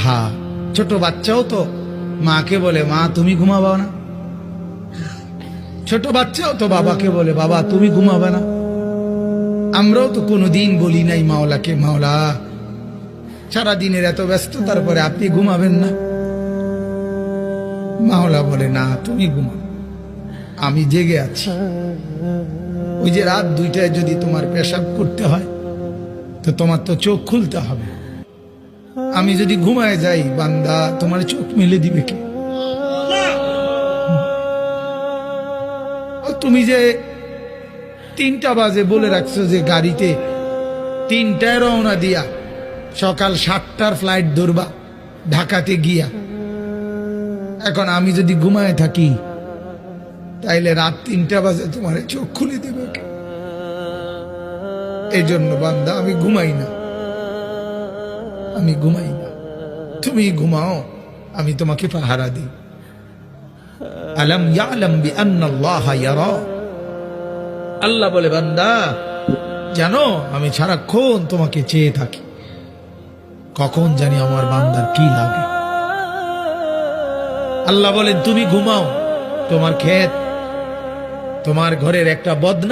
আহা, ছোট বাচ্চাও তো মাকে বলে মা তুমি ঘুমাবা না, ছোট বাচ্চাও তো বাবাকে বলে বাবা তুমি ঘুমাবে না। আমরাও তো কোনোদিন বলি নাই মাওলাকে মাওলা সারাদিনের এত ব্যস্ততার পরে আপনি ঘুমাবেন না। মাওলা বলে না তুমি ঘুমাও, আমি জেগে আছি। ওই যে রাত 2টায় যদি তোমার পেশাব করতে হয় তো তোমার তো চোখ খুলতে হবে। আমি যদি ঘুমায় যাই বান্দা তোমার চোখ মেলে দিবে কে? তুমি যে 3টা বাজে বলে রাখছো যে গাড়িতে 3টায় রওনা দিয়া সকাল 7টার ফ্লাইট ধরবা ঢাকাতে গিয়া, এখন আমি যদি ঘুমায় থাকি তাইলে রাত 3টা বাজে তোমার চোখ খুলে দেবে কে? এই জন্য বান্দা আমি ঘুমাই না, আমি ঘুমাই না, তুমি ঘুমাও, আমি তোমাকে পাহারা দিই। আলাম ইয়ালাম বিআন্নাল্লাহা ইয়ারা, আল্লাহ বলে বান্দা জানো আমি সারাক্ষণ তোমাকে চেয়ে থাকি, কখন জানি আমার বান্দার কি লাগে। আল্লাহ বলেন তুমি ঘুমাও, তোমার ক্ষেত তোমার ঘরের একটা বদনা